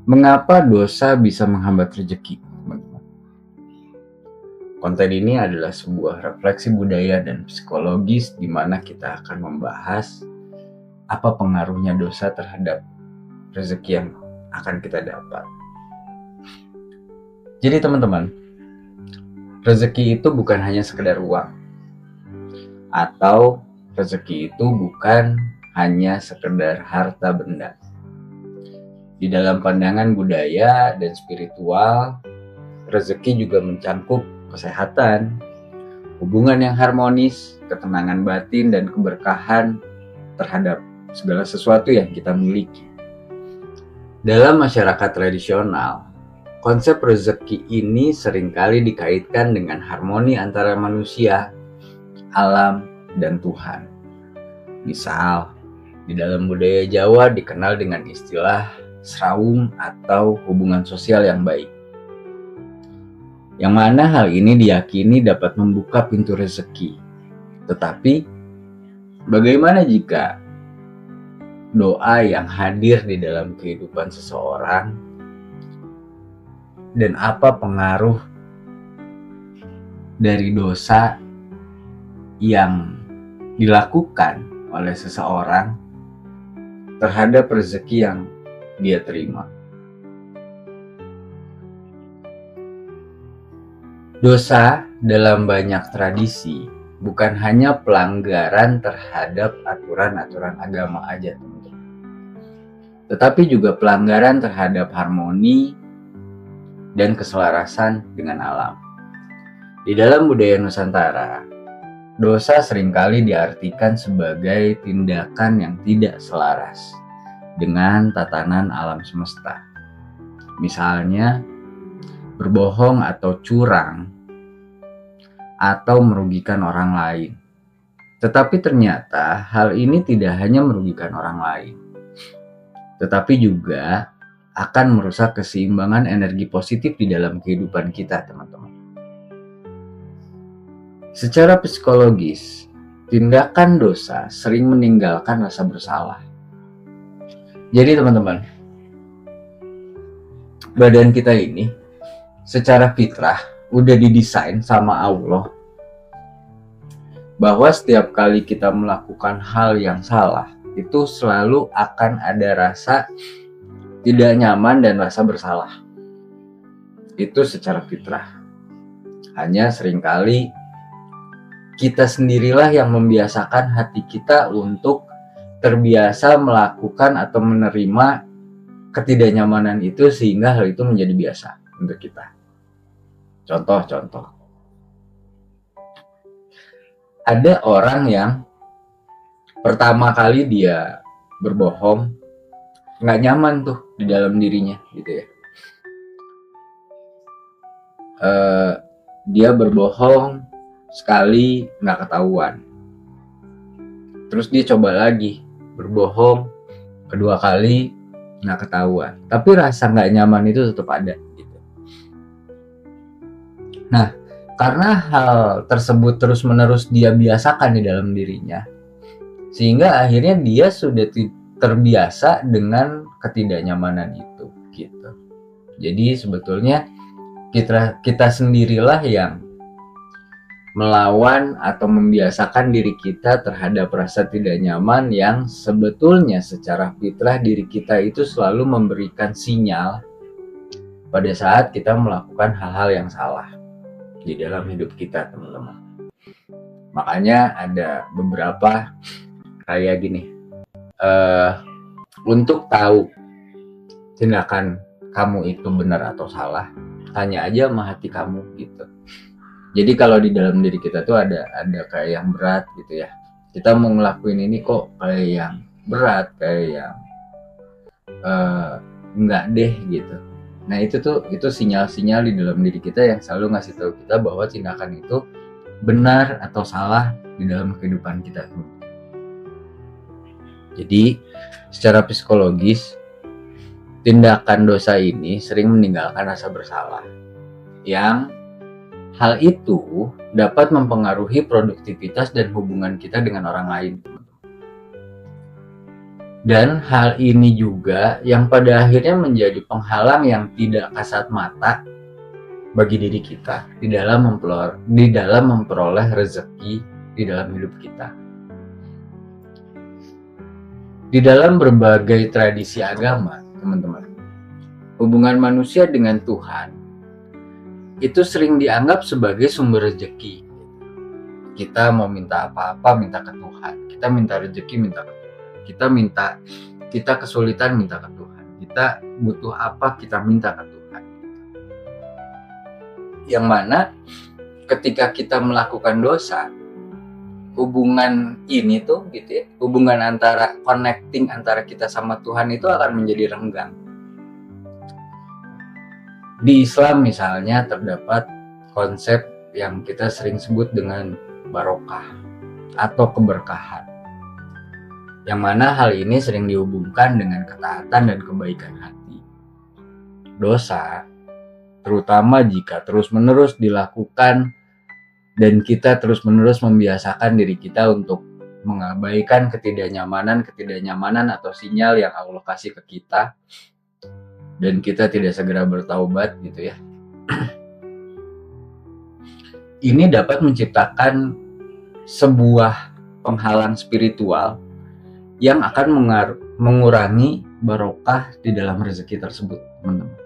Mengapa dosa bisa menghambat rezeki, teman-teman? Konten ini adalah sebuah refleksi budaya dan psikologis di mana kita akan membahas apa pengaruhnya dosa terhadap rezeki yang akan kita dapat. Jadi teman-teman, rezeki itu bukan hanya sekedar uang, atau rezeki itu bukan hanya sekedar harta benda. Di dalam pandangan budaya dan spiritual, rezeki juga mencakup kesehatan, hubungan yang harmonis, ketenangan batin, dan keberkahan terhadap segala sesuatu yang kita miliki. Dalam masyarakat tradisional, konsep rezeki ini seringkali dikaitkan dengan harmoni antara manusia, alam, dan Tuhan. Misal, di dalam budaya Jawa dikenal dengan istilah srawung atau hubungan sosial yang baik. Yang mana hal ini diyakini dapat membuka pintu rezeki. Tetapi, bagaimana jika doa yang hadir di dalam kehidupan seseorang dan apa pengaruh dari dosa yang dilakukan oleh seseorang terhadap rezeki yang dia terima? Dosa dalam banyak tradisi bukan hanya pelanggaran terhadap aturan-aturan agama aja, teman-teman, tetapi juga pelanggaran terhadap harmoni dan keselarasan dengan alam. Di dalam budaya Nusantara, dosa seringkali diartikan sebagai tindakan yang tidak selaras dengan tatanan alam semesta. Misalnya, berbohong atau curang atau merugikan orang lain. Tetapi ternyata hal ini tidak hanya merugikan orang lain, tetapi juga akan merusak keseimbangan energi positif di dalam kehidupan kita, teman-teman. Secara psikologis, tindakan dosa sering meninggalkan rasa bersalah. Jadi teman-teman, badan kita ini secara fitrah udah didesain sama Allah bahwa setiap kali kita melakukan hal yang salah, itu selalu akan ada rasa tidak nyaman dan rasa bersalah. Itu secara fitrah. Hanya seringkali kita sendirilah yang membiasakan hati kita untuk terbiasa melakukan atau menerima ketidaknyamanan itu sehingga hal itu menjadi biasa untuk kita. Contoh. Ada orang yang pertama kali dia berbohong, nggak nyaman tuh di dalam dirinya gitu ya. Dia berbohong sekali nggak ketahuan, terus dia coba lagi berbohong kedua kali nggak ketahuan, tapi rasa nggak nyaman itu tetap ada gitu. Nah, karena hal tersebut terus-menerus dia biasakan di dalam dirinya, sehingga akhirnya dia sudah terbiasa dengan ketidaknyamanan itu gitu. Jadi sebetulnya kita sendirilah yang melawan atau membiasakan diri kita terhadap rasa tidak nyaman yang sebetulnya secara fitrah diri kita itu selalu memberikan sinyal pada saat kita melakukan hal-hal yang salah di dalam hidup kita, teman-teman. Makanya ada beberapa kayak gini, untuk tahu tindakan kamu itu benar atau salah, tanya aja sama hati kamu gitu. Jadi kalau di dalam diri kita tuh ada kayak yang berat gitu ya, kita mau ngelakuin ini kok kayak yang berat, kayak yang enggak deh gitu. Nah itu sinyal-sinyal di dalam diri kita yang selalu ngasih tahu kita bahwa tindakan itu benar atau salah di dalam kehidupan kita. Jadi secara psikologis, tindakan dosa ini sering meninggalkan rasa bersalah, yang hal itu dapat mempengaruhi produktivitas dan hubungan kita dengan orang lain. Dan hal ini juga yang pada akhirnya menjadi penghalang yang tidak kasat mata bagi diri kita di dalam memperoleh rezeki di dalam hidup kita. Di dalam berbagai tradisi agama, teman-teman, hubungan manusia dengan Tuhan itu sering dianggap sebagai sumber rezeki. Kita mau minta apa-apa, minta ke Tuhan. Kita minta rezeki, minta ke Tuhan. Kita kesulitan, minta ke Tuhan. Kita butuh apa, kita minta ke Tuhan. Yang mana ketika kita melakukan dosa, hubungan ini tuh gitu ya, hubungan connecting antara kita sama Tuhan itu akan menjadi renggang. Di Islam misalnya terdapat konsep yang kita sering sebut dengan barokah atau keberkahan, yang mana hal ini sering dihubungkan dengan ketaatan dan kebaikan hati. Dosa, terutama jika terus-menerus dilakukan dan kita terus-menerus membiasakan diri kita untuk mengabaikan ketidaknyamanan atau sinyal yang Allah kasih ke kita, dan kita tidak segera bertaubat gitu ya. Ini dapat menciptakan sebuah penghalang spiritual yang akan mengurangi barokah di dalam rezeki tersebut, teman-teman.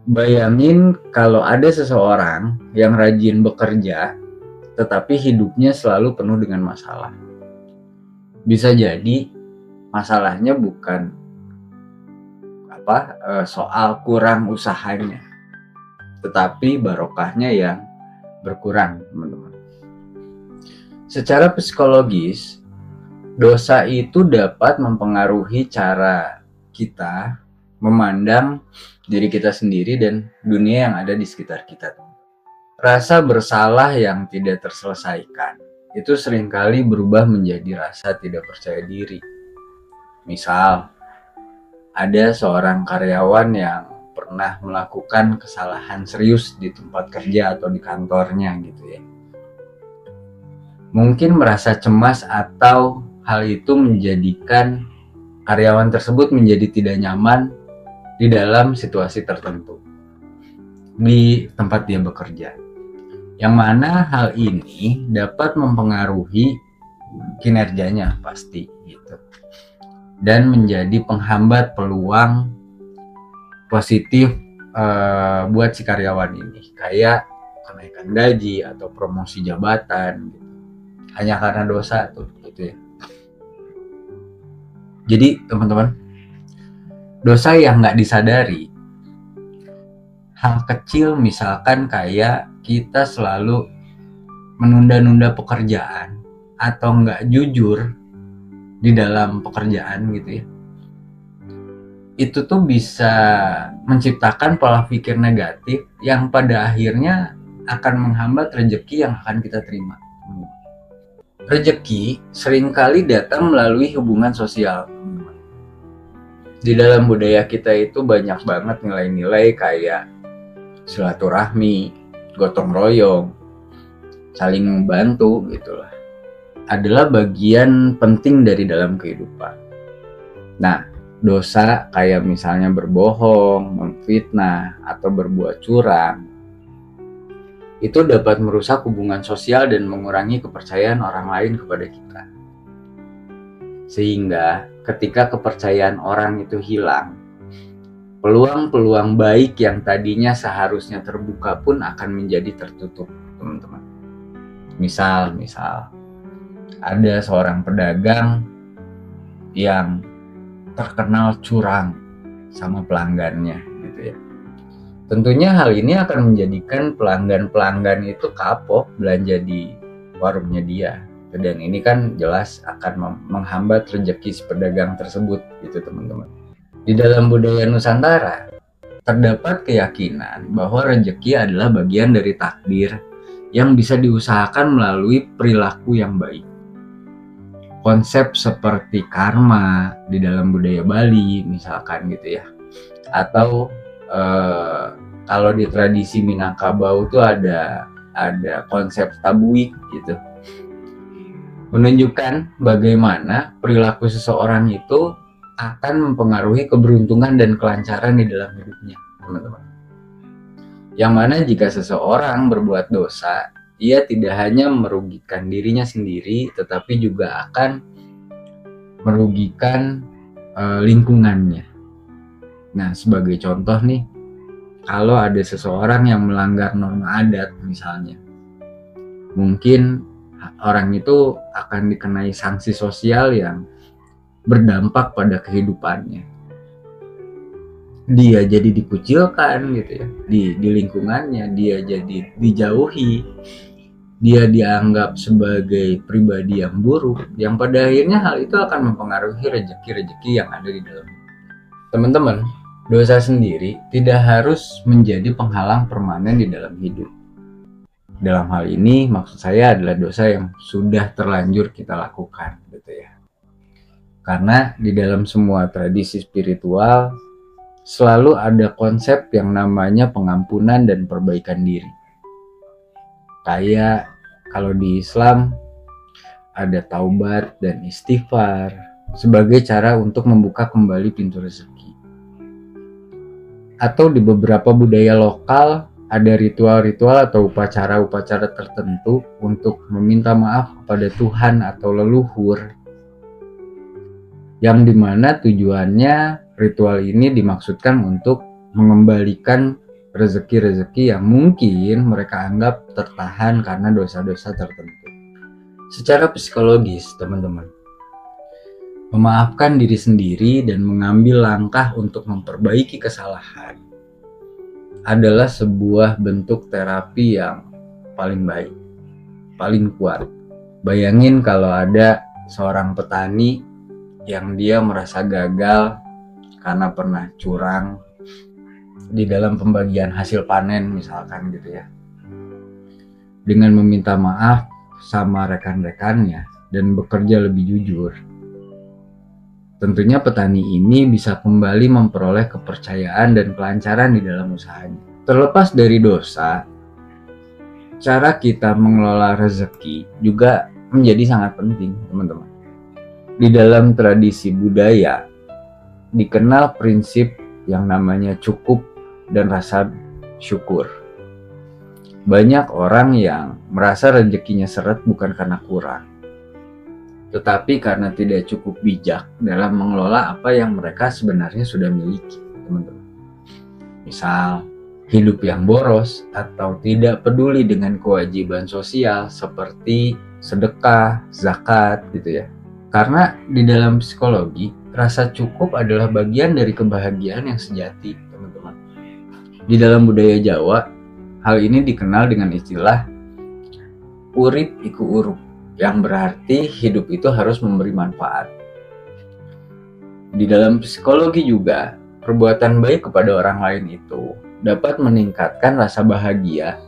Bayangin kalau ada seseorang yang rajin bekerja, tetapi hidupnya selalu penuh dengan masalah. Bisa jadi masalahnya bukan soal kurang usahanya, tetapi barokahnya yang berkurang, teman-teman. Secara psikologis, dosa itu dapat mempengaruhi cara kita memandang diri kita sendiri dan dunia yang ada di sekitar kita. Rasa bersalah yang tidak terselesaikan itu seringkali berubah menjadi rasa tidak percaya diri. Misal, ada seorang karyawan yang pernah melakukan kesalahan serius di tempat kerja atau di kantornya gitu ya. Mungkin merasa cemas atau hal itu menjadikan karyawan tersebut menjadi tidak nyaman di dalam situasi tertentu di tempat dia bekerja. Yang mana hal ini dapat mempengaruhi kinerjanya pasti gitu. Dan menjadi penghambat peluang positif buat si karyawan ini, kayak kenaikan gaji atau promosi jabatan gitu. Hanya karena dosa tuh gitu ya. Jadi teman-teman, dosa yang nggak disadari, hal kecil misalkan kayak kita selalu menunda-nunda pekerjaan atau nggak jujur di dalam pekerjaan gitu ya, itu tuh bisa menciptakan pola pikir negatif yang pada akhirnya akan menghambat rezeki yang akan kita terima. Rezeki seringkali datang melalui hubungan sosial. Di dalam budaya kita itu banyak banget nilai-nilai kayak silaturahmi, gotong royong, saling membantu gitulah, adalah bagian penting dari dalam kehidupan. Nah, dosa kayak misalnya berbohong, memfitnah, atau berbuat curang, itu dapat merusak hubungan sosial dan mengurangi kepercayaan orang lain kepada kita. Sehingga ketika kepercayaan orang itu hilang, peluang-peluang baik yang tadinya seharusnya terbuka pun akan menjadi tertutup, teman-teman. Misal ada seorang pedagang yang terkenal curang sama pelanggannya gitu ya. Tentunya hal ini akan menjadikan pelanggan-pelanggan itu kapok belanja di warungnya dia. Dan ini kan jelas akan menghambat rezeki si pedagang tersebut gitu, teman-teman. Di dalam budaya Nusantara terdapat keyakinan bahwa rezeki adalah bagian dari takdir yang bisa diusahakan melalui perilaku yang baik. Konsep seperti karma di dalam budaya Bali misalkan gitu ya, atau kalau di tradisi Minangkabau itu ada konsep tabuik gitu. menunjukkan bagaimana perilaku seseorang itu akan mempengaruhi keberuntungan dan kelancaran di dalam hidupnya, teman-teman. Yang mana jika seseorang berbuat dosa, ia tidak hanya merugikan dirinya sendiri, tetapi juga akan merugikan lingkungannya. Nah, sebagai contoh nih, kalau ada seseorang yang melanggar norma adat misalnya, mungkin orang itu akan dikenai sanksi sosial yang berdampak pada kehidupannya. Dia jadi dikucilkan gitu ya di lingkungannya, dia jadi dijauhi, dia dianggap sebagai pribadi yang buruk, yang pada akhirnya hal itu akan mempengaruhi rezeki-rezeki yang ada di dalam. Teman-teman, dosa sendiri tidak harus menjadi penghalang permanen di dalam hidup. Dalam hal ini maksud saya adalah dosa yang sudah terlanjur kita lakukan gitu ya. Karena di dalam semua tradisi spiritual selalu ada konsep yang namanya pengampunan dan perbaikan diri. Kayak kalau di Islam ada taubat dan istighfar sebagai cara untuk membuka kembali pintu rezeki. Atau di beberapa budaya lokal ada ritual-ritual atau upacara-upacara tertentu untuk meminta maaf kepada Tuhan atau leluhur, yang dimana tujuannya ritual ini dimaksudkan untuk mengembalikan rezeki-rezeki yang mungkin mereka anggap tertahan karena dosa-dosa tertentu. Secara psikologis, teman-teman, memaafkan diri sendiri dan mengambil langkah untuk memperbaiki kesalahan adalah sebuah bentuk terapi yang paling baik, paling kuat. Bayangin kalau ada seorang petani yang dia merasa gagal karena pernah curang di dalam pembagian hasil panen misalkan gitu ya. Dengan meminta maaf sama rekan-rekannya dan bekerja lebih jujur, tentunya petani ini bisa kembali memperoleh kepercayaan dan kelancaran di dalam usahanya. Terlepas dari dosa, cara kita mengelola rezeki juga menjadi sangat penting, teman-teman. Di dalam tradisi budaya dikenal prinsip yang namanya cukup dan rasa syukur. Banyak orang yang merasa rezekinya seret bukan karena kurang, tetapi karena tidak cukup bijak dalam mengelola apa yang mereka sebenarnya sudah miliki, teman-teman. Misal, hidup yang boros atau tidak peduli dengan kewajiban sosial seperti sedekah, zakat gitu ya. Karena di dalam psikologi, rasa cukup adalah bagian dari kebahagiaan yang sejati, teman-teman. Di dalam budaya Jawa, hal ini dikenal dengan istilah urip iku urup, yang berarti hidup itu harus memberi manfaat. Di dalam psikologi juga, perbuatan baik kepada orang lain itu dapat meningkatkan rasa bahagia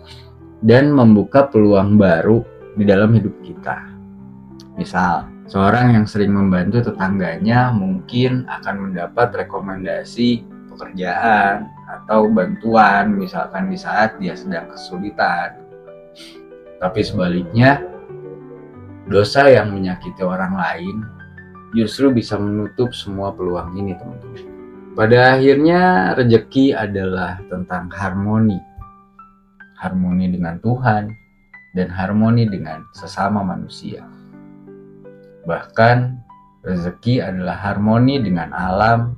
dan membuka peluang baru di dalam hidup kita. Misal, seorang yang sering membantu tetangganya mungkin akan mendapat rekomendasi pekerjaan atau bantuan misalkan di saat dia sedang kesulitan. Tapi sebaliknya, dosa yang menyakiti orang lain justru bisa menutup semua peluang ini, teman-teman. Pada akhirnya, rezeki adalah tentang harmoni. Harmoni dengan Tuhan dan harmoni dengan sesama manusia. Bahkan, rezeki adalah harmoni dengan alam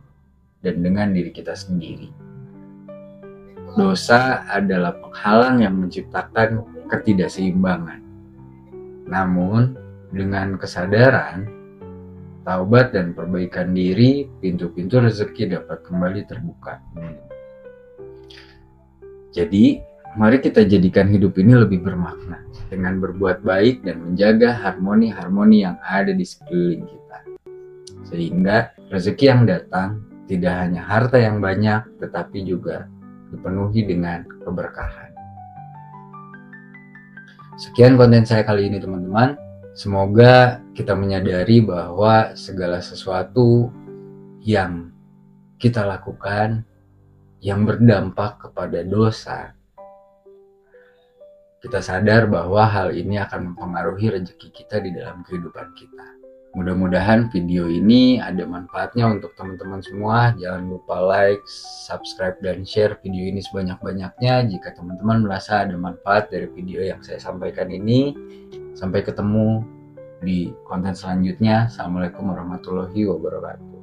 dan dengan diri kita sendiri. Dosa adalah penghalang yang menciptakan ketidakseimbangan. Namun, dengan kesadaran, taubat dan perbaikan diri, pintu-pintu rezeki dapat kembali terbuka. Jadi, mari kita jadikan hidup ini lebih bermakna dengan berbuat baik dan menjaga harmoni-harmoni yang ada di sekeliling kita. Sehingga rezeki yang datang tidak hanya harta yang banyak, tetapi juga dipenuhi dengan keberkahan. Sekian konten saya kali ini, teman-teman. Semoga kita menyadari bahwa segala sesuatu yang kita lakukan yang berdampak kepada dosa kita sadar bahwa hal ini akan mempengaruhi rezeki kita di dalam kehidupan kita. Mudah-mudahan video ini ada manfaatnya untuk teman-teman semua. Jangan lupa like, subscribe, dan share video ini sebanyak-banyaknya jika teman-teman merasa ada manfaat dari video yang saya sampaikan ini. Sampai ketemu di konten selanjutnya. Assalamualaikum warahmatullahi wabarakatuh.